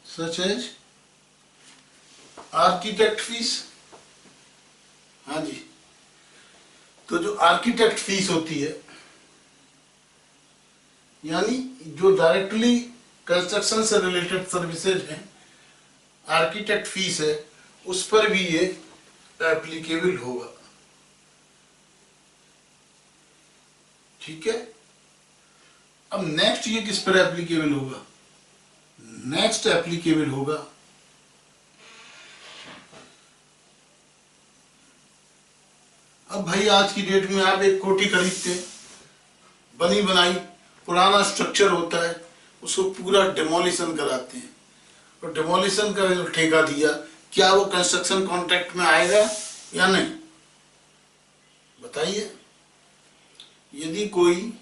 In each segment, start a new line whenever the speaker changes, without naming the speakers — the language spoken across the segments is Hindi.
Such as architect fees. हाँ जी, तो जो आर्किटेक्ट फीस होती है, यानी जो डायरेक्टली कंस्ट्रक्शन से रिलेटेड सर्विसेज हैं, आर्किटेक्ट फीस है, उस पर भी ये एप्लीकेबल होगा। ठीक है। अब नेक्स्ट ये किस पर एप्लीकेबल होगा? नेक्स्ट एप्लीकेबल होगा अब भाई आज की डेट में आप एक कोठी खरीदते हैं, बनी बनाई पुराना स्ट्रक्चर होता है, उसको पूरा डिमोलिशन कराते हैं, और डिमोलिशन का जो ठेका दिया, क्या वो कंस्ट्रक्शन कॉन्ट्रैक्ट में आएगा या नहीं? बताइए। यदि कोई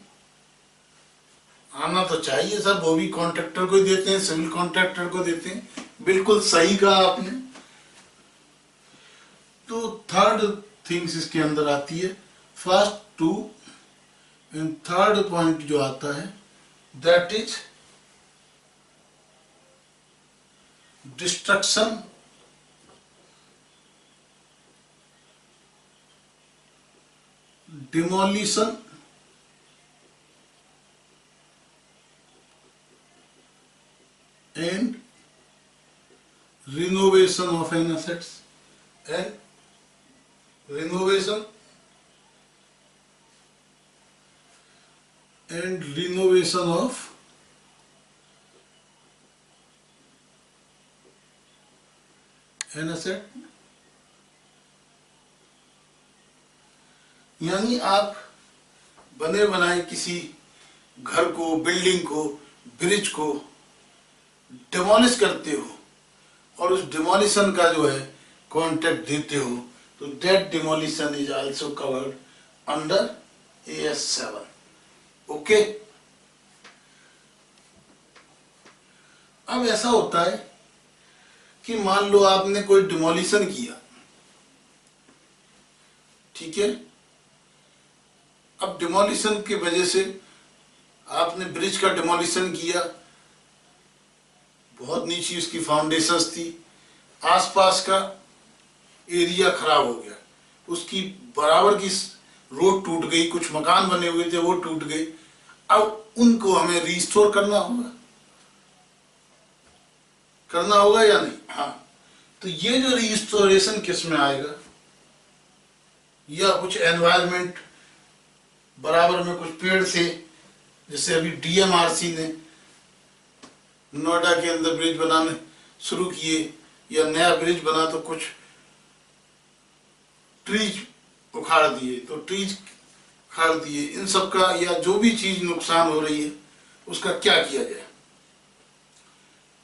आना तो चाहिए सर, वो भी कॉन्ट्रैक्टर को देते हैं, सिविल कॉन्ट्रैक्टर को देते हैं। बिल्कुल सही कहा आपने। तो थर्ड थिंग्स इसके अंदर आती है, first two and third point जो आता है, that is destruction demolition and renovation of an assets and renovation of an asset। यानी आप बने बनाए किसी घर को, बिल्डिंग को, ब्रिज को डिमोलिश करते हो और उस डिमोलिशन का जो है कॉन्ट्रैक्ट देते हो, तो that demolition is also covered under AS7। Okay. अब ऐसा होता है कि मान लो आपने कोई डिमोलिशन किया, ठीक है। अब डिमोलिशन की वजह से आपने ब्रिज का डिमोलिशन किया, बहुत नीची उसकी फाउंडेशंस थी, आसपास का एरिया खराब हो गया, उसकी बराबर की रोड टूट गई, कुछ मकान बने हुए थे वो टूट गए। अब उनको हमें रिस्टोर करना होगा या नहीं? हाँ। तो ये जो रिस्टोरेशन किस में आएगा, या कुछ एनवायरमेंट बराबर में कुछ पेड़ से, जैसे अभी DMRC ने नोएडा के अंदर ब्रिज बनाने शुरू किए, या नया ब्रिज बना तो कुछ ट्रीज उखाड़ दिए, तो ट्रीज उखाड़ दिए, इन सब का या जो भी चीज नुकसान हो रही है उसका क्या किया जाए?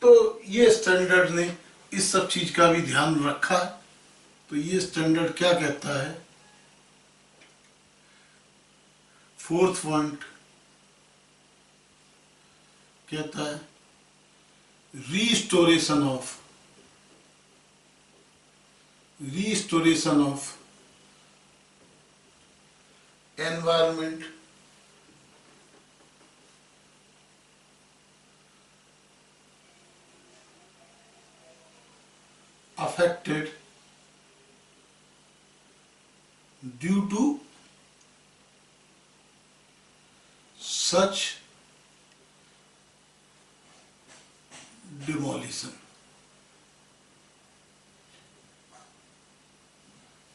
तो ये स्टैंडर्ड ने इस सब चीज का भी ध्यान रखा है। तो ये स्टैंडर्ड क्या कहता है? फोर्थ पॉइंट कहता है restoration of environment affected due to such demolition।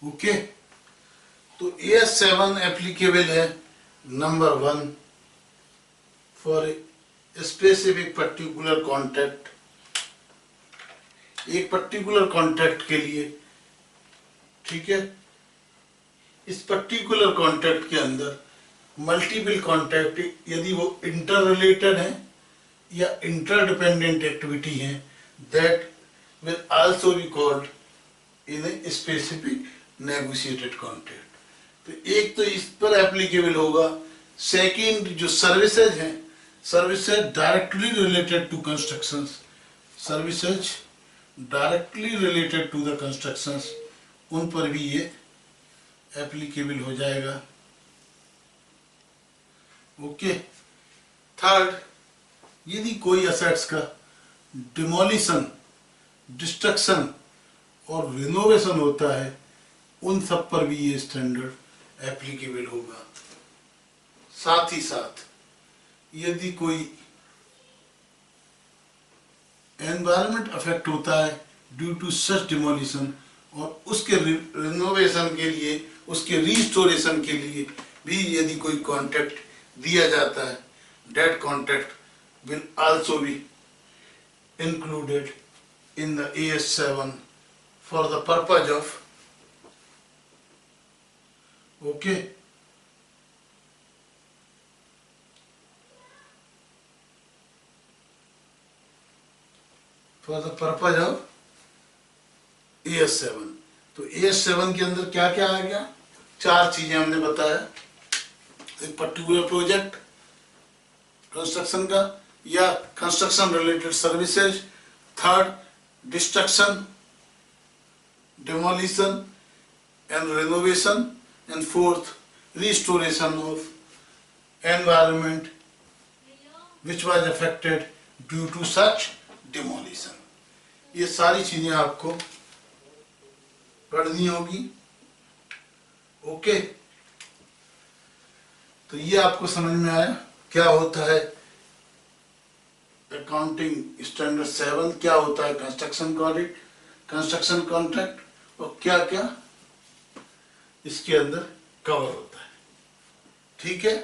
Okay. तो AS7 एप्लीकेबल है number 1 for specific particular contract, एक पर्टिकुलर कॉन्ट्रैक्ट के लिए, ठीक है। इस पर्टिकुलर कॉन्ट्रैक्ट के अंदर मल्टीपल कॉन्ट्रैक्ट यदि वो इंटर रिलेटेड है या इंटरडिपेंडेंट एक्टिविटी है, that will also be called in a specific negotiated contract. तो एक तो इस पर एप्लीकेबल होगा। सेकंड, जो सर्विसेज हैं, services directly related to constructions, services directly related to the constructions, उन पर भी ये एप्लीकेबल हो जाएगा। ओके। थर्ड, यदि कोई असेट्स का डिमोलिशन, डिस्ट्रक्शन और रिनोवेशन होता है, उन सब पर भी ये स्टैंडर्ड एप्लीकेबल होगा। साथ ही साथ यदि कोई एनवायरनमेंट अफेक्ट होता है ड्यू टू सच डिमोलिशन, और उसके रिनोवेशन के लिए, उसके रिस्टोरेशन के लिए भी यदि कोई कॉन्ट्रैक्ट दिया जाता है, that contract will also be included in the AS7 for the purpose of for the purpose of AS7। तो AS7 के अंदर क्या क्या आ गया? 4 चीजें हमने बताया। एक पर्टिकुलर प्रोजेक्ट कंस्ट्रक्शन का या construction related services, third destruction, demolition and renovation, and fourth restoration of environment which was affected due to such demolition। ये सारी चीजें आपको पढ़नी होगी। ओके, तो ये आपको समझ में आया क्या होता है अकाउंटिंग स्टैंडर्ड 7, क्या होता है कंस्ट्रक्शन ऑडिट, कंस्ट्रक्शन कॉन्ट्रैक्ट, और क्या क्या इसके अंदर कवर होता है। ठीक है,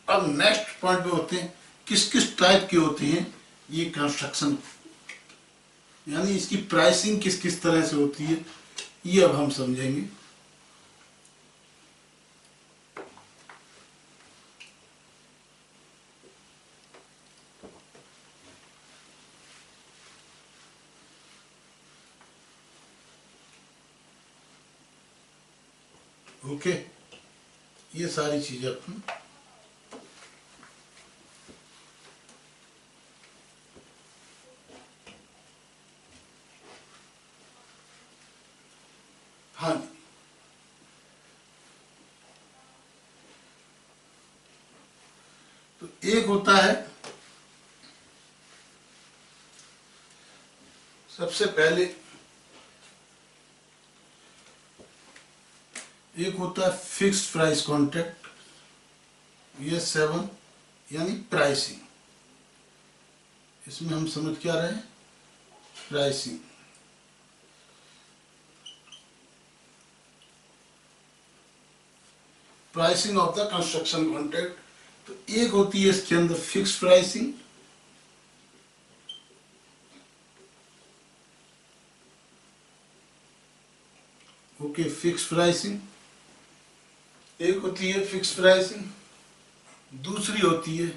अब नेक्स्ट पॉइंट पे होते हैं किस किस टाइप के होती हैं ये कंस्ट्रक्शन, यानी इसकी प्राइसिंग किस किस तरह से होती है, ये अब हम समझेंगे। ओके, ये सारी चीजें अपन हाँ, तो एक होता है सबसे पहले, एक होता है फिक्स्ड प्राइस कॉन्ट्रैक्ट, ये 7 यानी प्राइसिंग। इसमें हम समझ क्या रहे हैं, pricing. Pricing of the construction contract. तो एक होती है इसके अंदर fixed pricing, okay, fixed pricing एक होती है फिक्स्ड प्राइसिंग, दूसरी होती है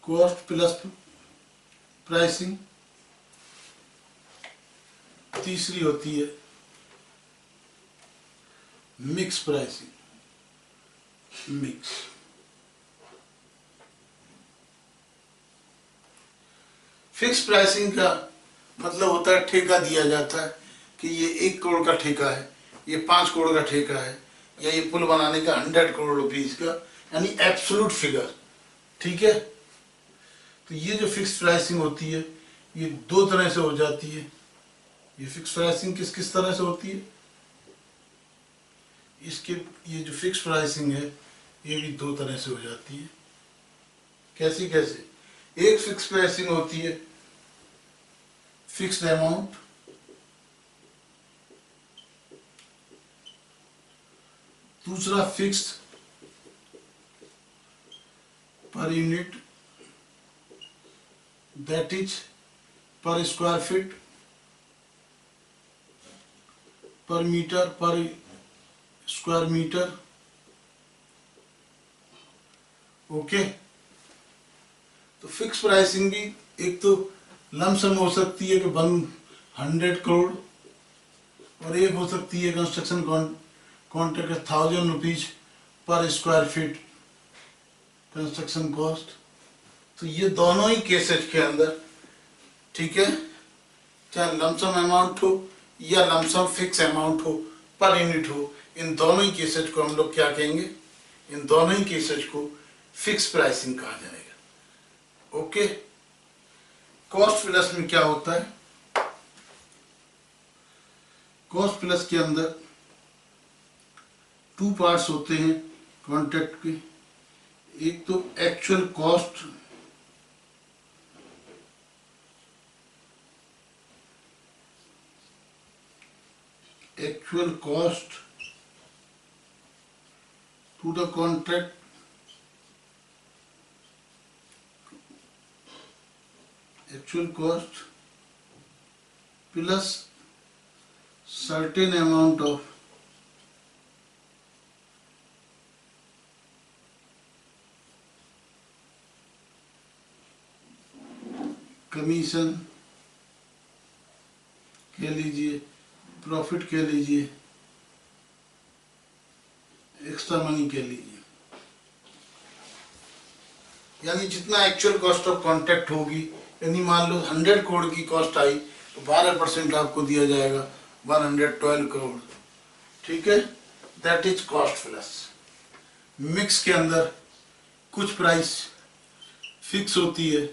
कॉस्ट प्लस प्राइसिंग, तीसरी होती है mix pricing, mix. Fix pricing का मतलब होता है ठेका दिया जाता है कि ये 1 करोड़ का ठेका है, ये 5 करोड़ का ठेका है, या ये पुल बनाने का 100 करोड़ रुपीस का, यानी एब्सोल्यूट फिगर। ठीक है, तो ये जो फिक्स प्राइसिंग होती है ये 2 तरह से हो जाती है। ये फिक्स प्राइसिंग किस किस तरह से होती है, इसके ये जो फिक्स प्राइसिंग है ये भी 2 तरह से हो जाती है। कैसी कैसे? एक फिक्स प्राइसिंग होती है फिक्स्ड अमाउंट, दूसरा fixed per unit, that is पर स्क्वायर फीट, पर मीटर, पर स्क्वायर मीटर। ओके, तो फिक्स प्राइसिंग भी एक तो लमसम हो सकती है कि 100 करोड़, और एक हो सकती है construction contract 1000 rupees per square feet construction cost. तो ये दोनों ही केसेस के अंदर, ठीक है, चाहे लमसम अमाउंट हो या लमसम फिक्स अमाउंट हो, पर यूनिट हो, इन दोनों ही केसेस को हम लोग क्या कहेंगे, इन दोनों ही केसेस को फिक्स प्राइसिंग कहा जाएगा। ओके, कॉस्ट प्लस में क्या होता है, कॉस्ट प्लस के अंदर 2 पार्ट्स होते हैं कॉन्ट्रैक्ट के। एक तो actual cost, actual cost to the contract, actual cost plus certain amount of commission कह लीजिए, प्रॉफिट कह लीजिए, एक्स्ट्रा मनी कह लीजिए, यानी जितना एक्चुअल कॉस्ट ऑफ कॉन्ट्रैक्ट होगी, यानी मान लो 100 करोड़ की कॉस्ट आई तो 12% आपको दिया जाएगा, 112 करोड़। ठीक है, that is cost plus. Mix के अंदर कुछ प्राइस फिक्स होती है,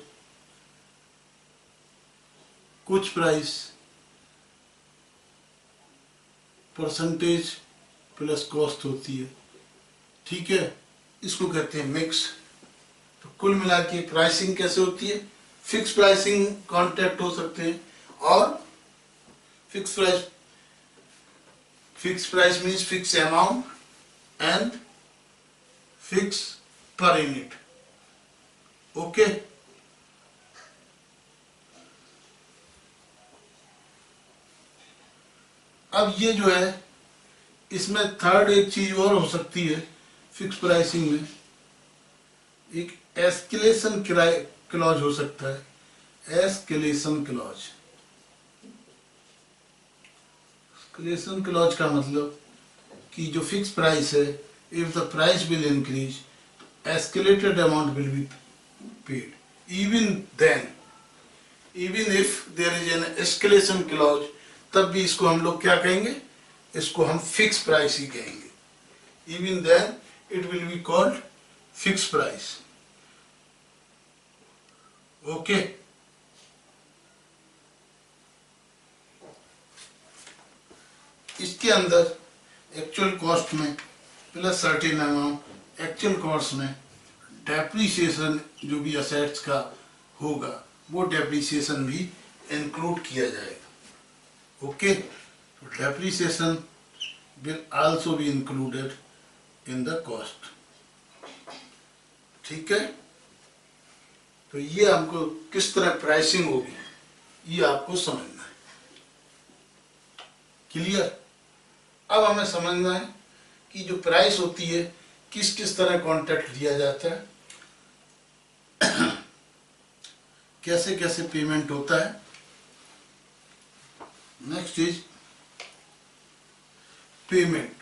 कुछ प्राइस परसेंटेज प्लस कॉस्ट होती है। ठीक है, इसको कहते हैं मिक्स। तो कुल मिला के प्राइसिंग कैसे होती है, फिक्स प्राइसिंग कॉन्ट्रैक्ट हो सकते हैं, और fix price means fix amount and fix per unit. Okay, अब ये जो है, इसमें थर्ड एक चीज और हो सकती है फिक्स प्राइसिंग में, एक एस्केलेशन क्लॉज हो सकता है। एस्केलेशन क्लॉज, एस्केलेशन क्लॉज का मतलब कि जो फिक्स प्राइस है, if the price will increase, escalated amount will be paid, even if there is an escalation clause, तब भी इसको हम लोग क्या कहेंगे, इसको हम फिक्स प्राइस ही कहेंगे। Even then it will be called fix price. Okay, इसके अंदर एक्चुअल कॉस्ट में plus certain amount, actual cost में डेप्रिसिएशन जो भी असेट्स का होगा वो डेप्रिसिएशन भी इंक्लूड किया जाएगा। ओके, तो depreciation will also be included in the cost. ठीक है, तो ये हमको किस तरह प्राइसिंग होगी ये आपको समझना है। क्लियर? अब हमें समझना है कि जो प्राइस होती है किस किस तरह कॉन्ट्रैक्ट दिया जाता है, कैसे कैसे पेमेंट होता है। Next is payment.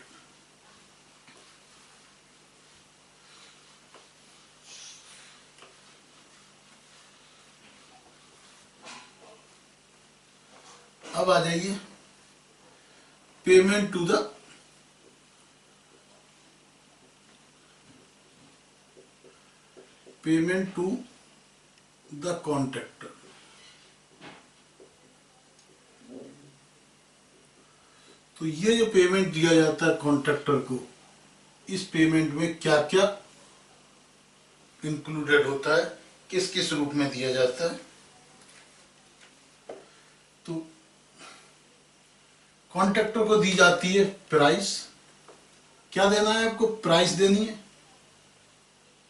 अब आ जाइए पेमेंट टू द कॉन्ट्रैक्टर। तो ये जो पेमेंट दिया जाता है कॉन्ट्रैक्टर को, इस पेमेंट में क्या क्या इंक्लूडेड होता है, किस किस रूप में दिया जाता है। तो कॉन्ट्रैक्टर को दी जाती है प्राइस, क्या देना है आपको, प्राइस देनी है।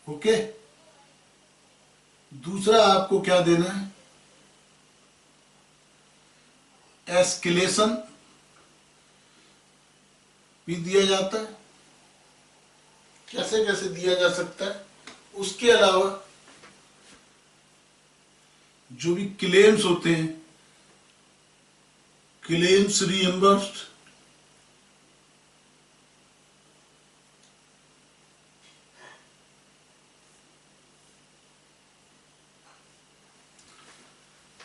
ओके, दूसरा आपको क्या देना है, एस्केलेशन भी दिया जाता है। कैसे कैसे दिया जा सकता है, उसके अलावा जो भी क्लेम्स होते हैं, क्लेम्स रीएम्बर्स्ड,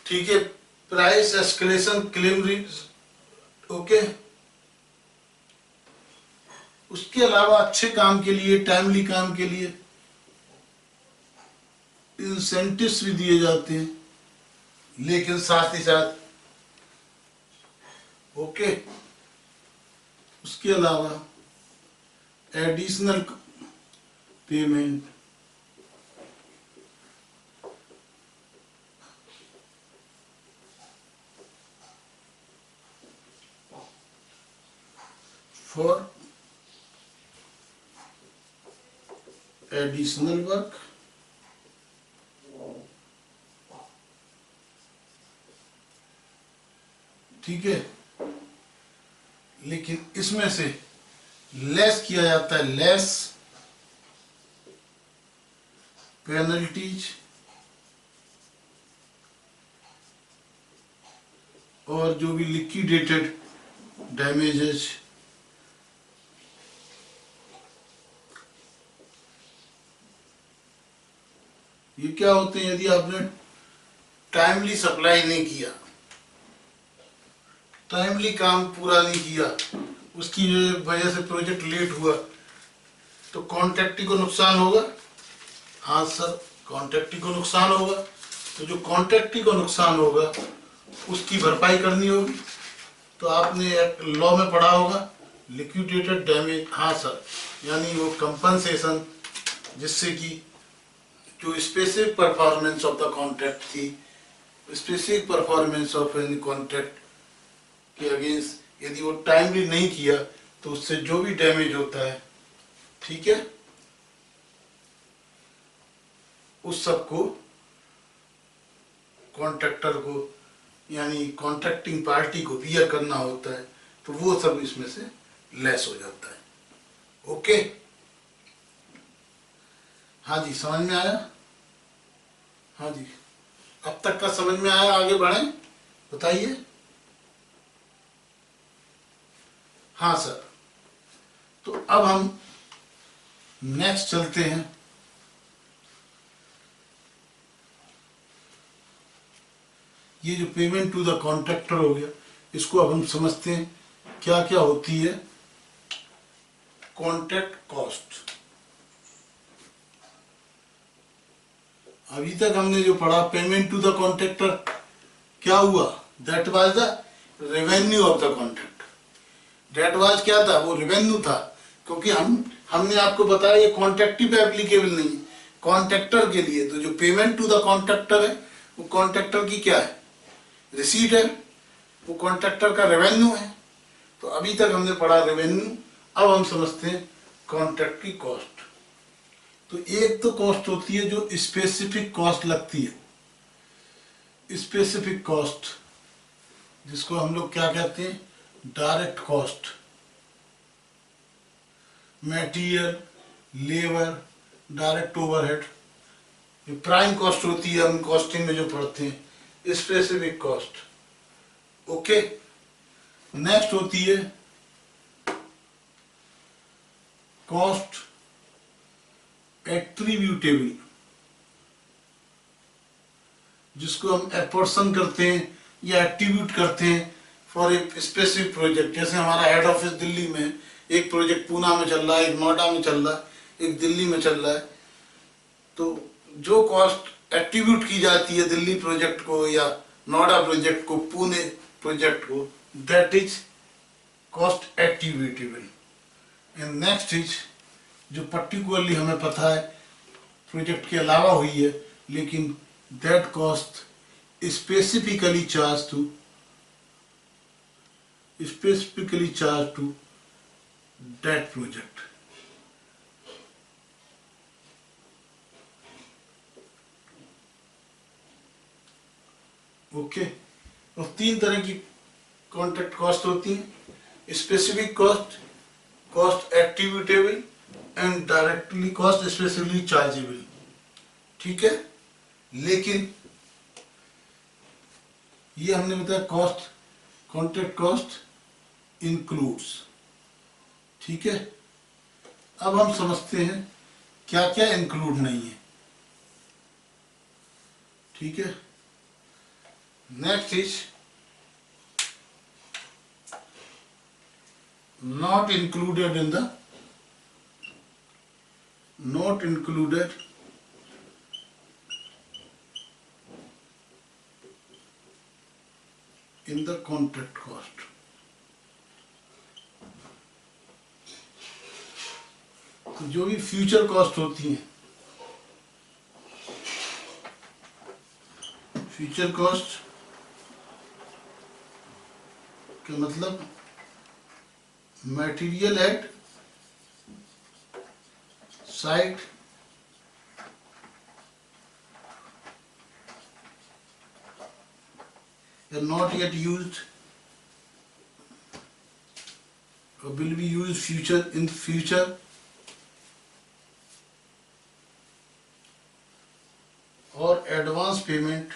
ठीक है, प्राइस एस्केलेशन क्लेम। ओके, उसके अलावा अच्छे काम के लिए, टाइमली काम के लिए इंसेंटिव्स भी दिए जाते हैं। लेकिन साथ ही साथ ओके उसके अलावा additional payment for additional work ठीक है, लेकिन इसमें से लेस किया जाता है, लेस पेनल्टीज और जो भी लिक्विडेटेड डैमेजेस ये क्या होते हैं, यदि आपने टाइमली सप्लाई नहीं किया, टाइमली काम पूरा नहीं किया, उसकी वजह से प्रोजेक्ट लेट हुआ, तो कॉन्ट्रैक्टी को नुकसान होगा। हाँ सर, कॉन्ट्रैक्टी को नुकसान होगा। तो जो कॉन्ट्रैक्टी को नुकसान होगा उसकी भरपाई करनी होगी। तो आपने एक लॉ में पढ़ा होगा लिक्विडेटेड डैमेज। हाँ सर, यानी वो कंपनसेशन जिससे कि जो specific performance of the contract थी, specific performance of any contract के अगेंस्ट यदि वो टाइमली नहीं किया तो उससे जो भी डैमेज होता है, ठीक है, उस सब को कॉन्ट्रैक्टर को यानी कॉन्ट्रैक्टिंग पार्टी को बियर करना होता है। तो वो सब इसमें से लेस हो जाता है। ओके, हाँ जी, समझ में आया? हाँ जी, अब तक का समझ में आया? आगे बढ़ें, बताइए। हाँ सर, तो अब हम नेक्स्ट चलते हैं। ये जो पेमेंट टू द कॉन्ट्रैक्टर हो गया, इसको अब हम समझते हैं क्या क्या होती है कॉन्ट्रैक्ट कॉस्ट। अभी तक हमने जो पढ़ा पेमेंट टू द कॉन्ट्रैक्टर, क्या हुआ? That was the revenue of the contract. That was क्या था? वो रेवेन्यू था, क्योंकि हमने आपको बताया ये कॉन्ट्रैक्टी पे एप्लीकेबल नहीं है, कॉन्ट्रैक्टर के लिए। तो जो पेमेंट टू द कॉन्ट्रैक्टर है वो कॉन्ट्रैक्टर की क्या है? रिसीट है, वो कॉन्ट्रैक्टर का रेवेन्यू है। तो अभी तक हमने पढ़ा रेवेन्यू, अब हम समझते हैं कॉन्ट्रैक्ट की कॉस्ट। तो एक तो कॉस्ट होती है जो स्पेसिफिक कॉस्ट लगती है, स्पेसिफिक कॉस्ट, जिसको हम लोग क्या कहते हैं? Direct cost. Material, labour, direct overhead, जो प्राइम कॉस्ट होती है हम कॉस्टिंग में जो पढ़ते हैं, स्पेसिफिक कॉस्ट। ओके, नेक्स्ट होती है कॉस्ट एट्रीब्यूटेबल, जिसको हम एपोर्शन करते हैं या एट्रीब्यूट करते हैं फॉर ए स्पेसिफिक प्रोजेक्ट। जैसे हमारा हेड ऑफिस दिल्ली में, एक प्रोजेक्ट पूना में चल रहा है, एक नोएडा में चल रहा है, एक दिल्ली में चल रहा है। तो जो कॉस्ट एट्रीब्यूट की जाती है दिल्ली प्रोजेक्ट को या नोएडा प्रोजेक्ट को, पुणे प्रोजेक्ट को, that is cost attributable. And next is जो पर्टिकुलरली हमें पता है प्रोजेक्ट के अलावा हुई है, लेकिन that cost specifically charge to that project. Okay, और तीन तरह की कॉन्ट्रैक्ट कॉस्ट होती हैं: specific cost, cost attributable and directly cost specifically chargeable. ठीक है, लेकिन ये हमने बताया कॉस्ट, कॉन्ट्रैक्ट कॉस्ट इंक्लूड्स। ठीक है, अब हम समझते हैं क्या क्या इंक्लूड नहीं है। ठीक है, next is not included in the not included in the contract cost. तो जो भी फ्यूचर कॉस्ट होती हैं, फ्यूचर कॉस्ट का मतलब material at site not yet used or will be used in future, or advance payment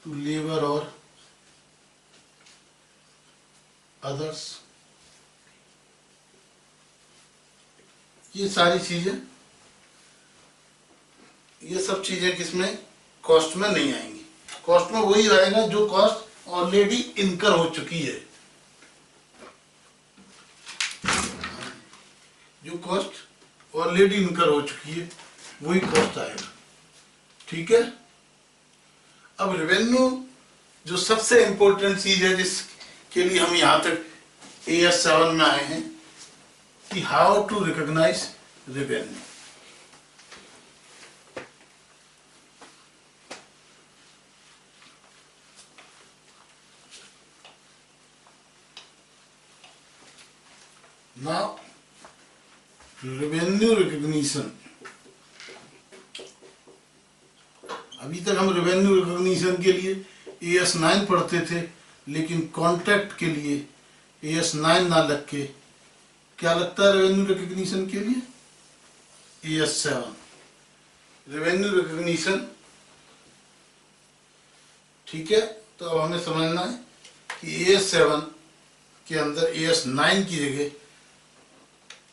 to labor or others। ये सारी चीजें, ये सब चीजें किसमें, कॉस्ट में नहीं आएंगी। कॉस्ट में वही आएगा जो कॉस्ट ऑलरेडी इनकर हो चुकी है, जो कॉस्ट ऑलरेडी इनकर हो चुकी है वही कॉस्ट आएगा। ठीक है। अब रेवेन्यू जो सबसे इंपॉर्टेंट चीज है जिसके लिए हम यहां तक AS 7 में आए हैं कि how to recognise revenue. Now revenue recognition, अभी तक हम रेवेन्यू रिकॉग्निशन के लिए AS 9 पढ़ते थे, लेकिन कॉन्ट्रैक्ट के लिए AS 9 ना लग के क्या लगता है रेवेन्यू रिकॉग्निशन के लिए, AS 7 रेवेन्यू रिकॉग्निशन। ठीक है। तो अब हमें समझना है कि AS 7 के अंदर AS 9 की जगह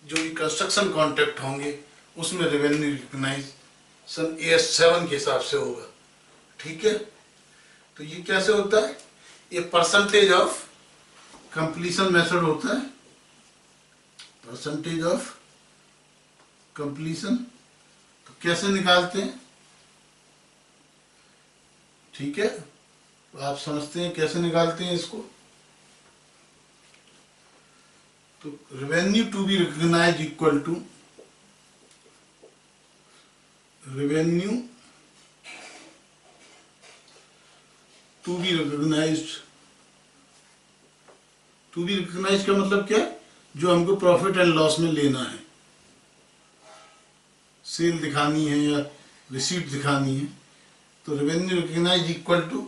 जो भी कंस्ट्रक्शन कॉन्ट्रैक्ट होंगे उसमें रेवेन्यू रिकॉग्नाइजेशन AS 7 के हिसाब से होगा। ठीक है। तो ये कैसे होता है, ये परसेंटेज ऑफ कंप्लीशन मेथड होता है, परसेंटेज ऑफ कंप्लीशन। तो कैसे निकालते हैं, ठीक है, तो आप समझते हैं कैसे निकालते हैं इसको। तो revenue to be recognised equal to revenue to be recognised. To be recognised का मतलब क्या है, जो हमको प्रॉफिट एंड लॉस में लेना है, सेल दिखानी है या रिसीट दिखानी है। तो रेवेन्यू रिकॉग्नाइज्ड इक्वल टू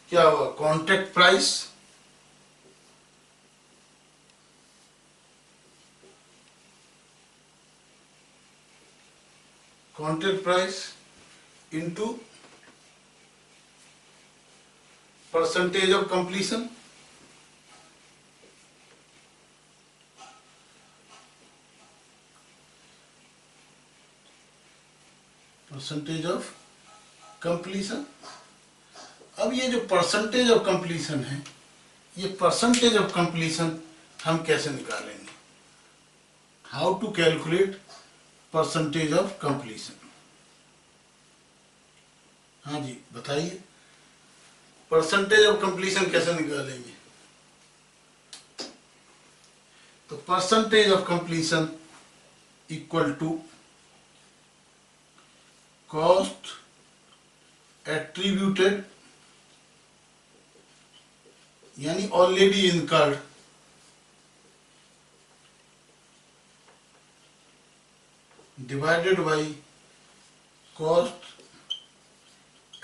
क्या हुआ, contract price into percentage of completion. Percentage of completion. अब ये जो परसेंटेज ऑफ कंप्लीशन है, ये परसेंटेज ऑफ कंप्लीशन हम कैसे निकालेंगे, how to calculate percentage of completion. हाँ जी बताइए, परसेंटेज ऑफ कंप्लीशन कैसे निकालेंगे। तो percentage of completion equal to cost attributed यानी already incurred divided by cost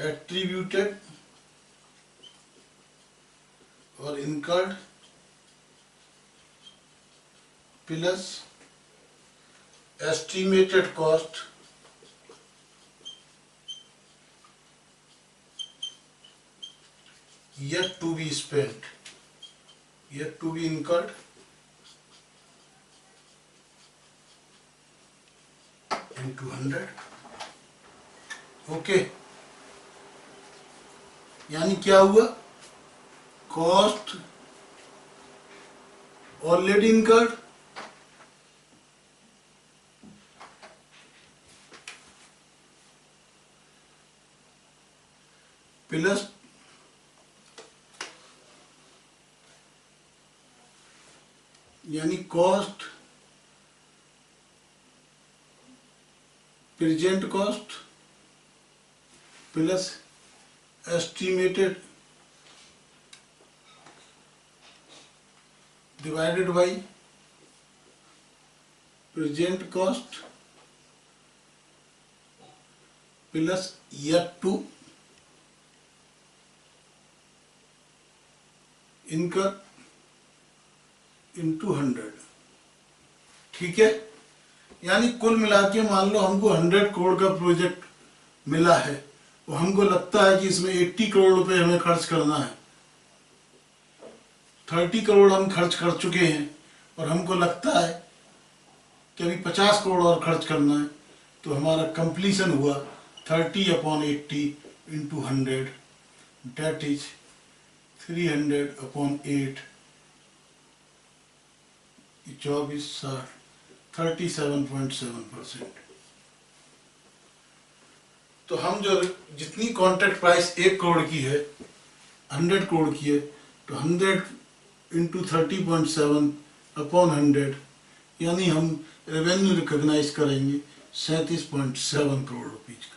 attributed और incurred plus estimated cost yet to be spent, yet to be incurred into 100। Okay, यानी क्या हुआ, कॉस्ट ऑलरेडी इनकर्ड प्लस यानी cost, present cost plus estimated divided by present cost plus yet to incur into 100। ठीक है, यानी कुल मिला के मान लो हमको 100 करोड़ का प्रोजेक्ट मिला है, तो हमको लगता है कि इसमें 80 करोड़ रुपए हमें खर्च करना है। 30 करोड़ हम खर्च कर चुके हैं और हमको लगता है कि अभी 50 करोड़ और खर्च करना है, तो हमारा कंप्लीशन हुआ 30/80 into 100, that is 300/8, 24 37.7%। तो हम जो जितनी कॉन्ट्रैक्ट प्राइस 1 करोड़ की है, 100 करोड़ की है, तो 100 into 30.7/100, यानी हम रेवेन्यू रिकॉग्नाइज करेंगे 37.7 करोड़ रुपीज का।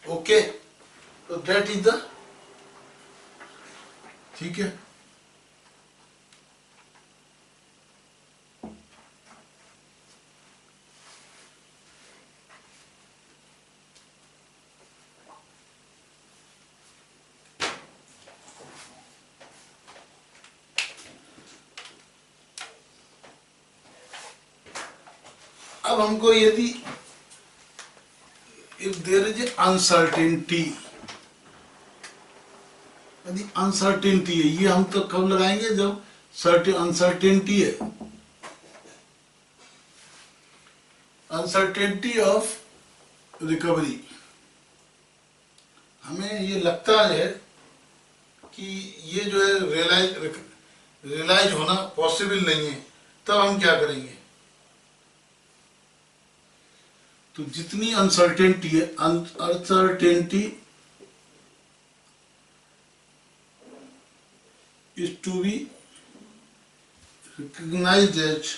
ओके, तो दैट इज द, ठीक है। अब हमको यदि if there is uncertainty, यदि अनसर्टेनिटी है, ये हम तो कब लगाएंगे जब अनसर्टेनिटी है, अनसर्टेनिटी ऑफ रिकवरी। हमें ये लगता है कि ये जो है रियलाइज होना पॉसिबल नहीं है, तब हम क्या करेंगे? तो जितनी अनसर्टेनिटी है, uncertainty is to be recognized as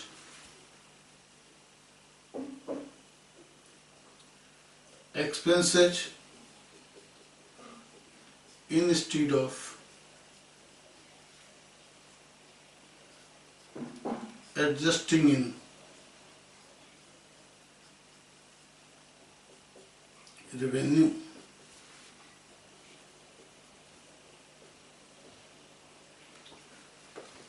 expenses instead of adjusting in revenue।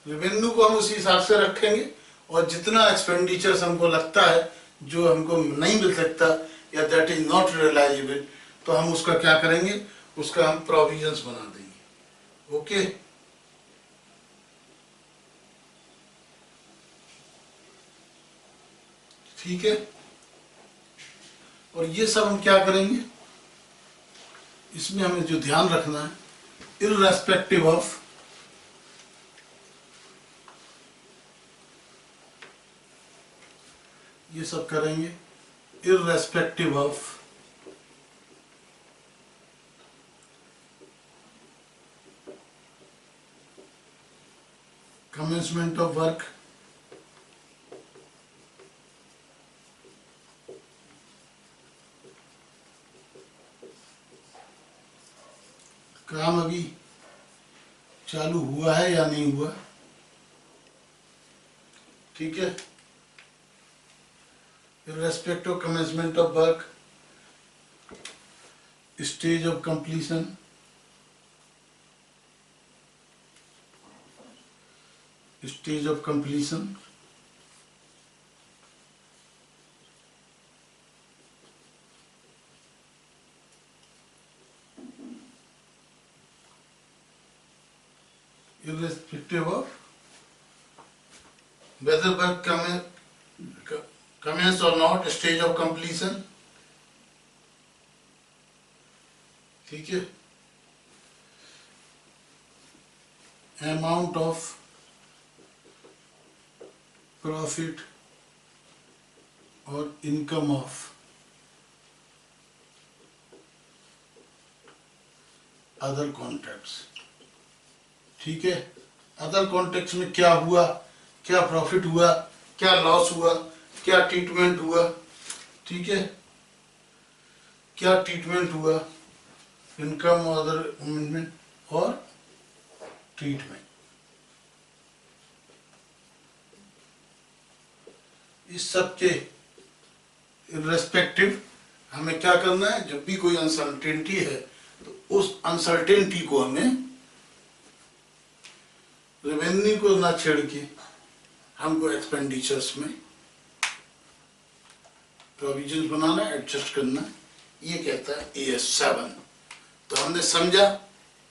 Revenue को हम उसी हिसाब से रखेंगे और जितना एक्सपेंडिचर्स हमको लगता है जो हमको नहीं मिल सकता या दैट इज नॉट रियलाइजेबल, तो हम उसका क्या करेंगे, उसका हम प्रोविजंस बना देंगे। ओके, ठीक है। और ये सब हम क्या करेंगे, इसमें हमें जो ध्यान रखना है, इररेस्पेक्टिव ऑफ ये सब करेंगे irrespective of commencement of work, काम अभी चालू हुआ है या नहीं हुआ, ठीक है। irrespective of commencement of work, stage of completion, stage of completion, irrespective of whether work commence or not, stage of completion, ठीक है। amount of profit or income of other contracts. ठीक है, अदर कॉन्ट्रैक्ट्स में क्या हुआ, क्या प्रॉफिट हुआ, क्या लॉस हुआ, क्या ट्रीटमेंट हुआ। ठीक है, क्या ट्रीटमेंट हुआ, इनकम अदर अमेंडमेंट और ट्रीटमेंट। इस सब के रेस्पेक्टिव हमें क्या करना है, जब भी कोई अनसर्टेनिटी है तो उस अनसर्टेनिटी को हमें रेवेन्यू को ना छेड़ के हमको एक्सपेंडिचर्स में प्रोविजन बनाना, एडजस्ट करना। ये कहता है AS7। तो हमने समझा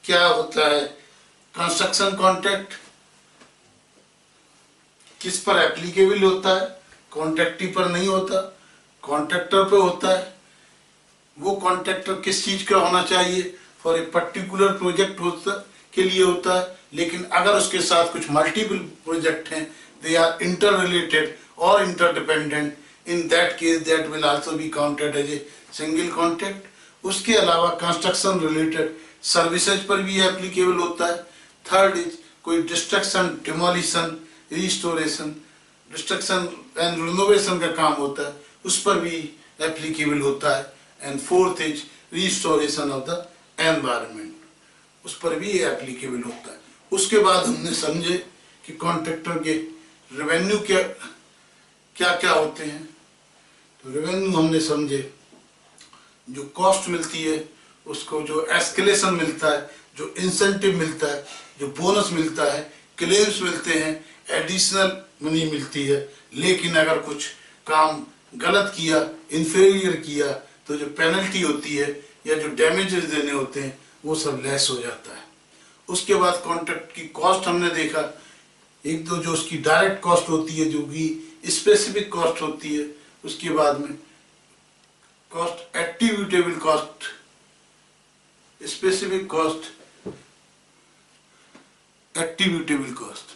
क्या होता है कंस्ट्रक्शन कॉन्ट्रैक्ट, किस पर एप्लीकेबल होता है, कॉन्ट्रैक्टी पर नहीं होता, कॉन्ट्रैक्टर पे होता है। वो कॉन्ट्रैक्टर किस चीज का होना चाहिए, फॉर ए पर्टिकुलर प्रोजेक्ट होता के लिए होता है। लेकिन अगर उसके साथ कुछ मल्टीपल प्रोजेक्ट हैं, दे आर इंटर रिलेटेड और interdependent, in that case that will also be counted as a single contract. उसके अलावा कंस्ट्रक्शन रिलेटेड सर्विसेज पर भी एप्लीकेबल होता है। थर्ड इज कोई destruction, demolition, restoration, destruction and renovation का काम होता है, उस पर भी एप्लीकेबल होता है। And fourth is restoration of the environment, उस पर भी ये एप्लीकेबल होता है। उसके बाद हमने समझे कि कॉन्ट्रैक्टर के रेवेन्यू क्या क्या होते हैं। तो रेवेन्यू हमने समझे, जो कॉस्ट मिलती है उसको, जो एस्केलेशन मिलता है, जो इंसेंटिव मिलता है, जो बोनस मिलता है, क्लेम्स मिलते हैं, एडिशनल मनी मिलती है। लेकिन अगर कुछ काम गलत किया, इंफीरियर किया, तो जो पेनल्टी होती है या जो डैमेजेस देने होते हैं वो सब लेस हो जाता है। उसके बाद कॉन्ट्रैक्ट की कॉस्ट हमने देखा, एक तो जो उसकी डायरेक्ट कॉस्ट होती है, जो कि स्पेसिफिक कॉस्ट होती है। उसके बाद में cost attributable cost, specific cost, attributable cost.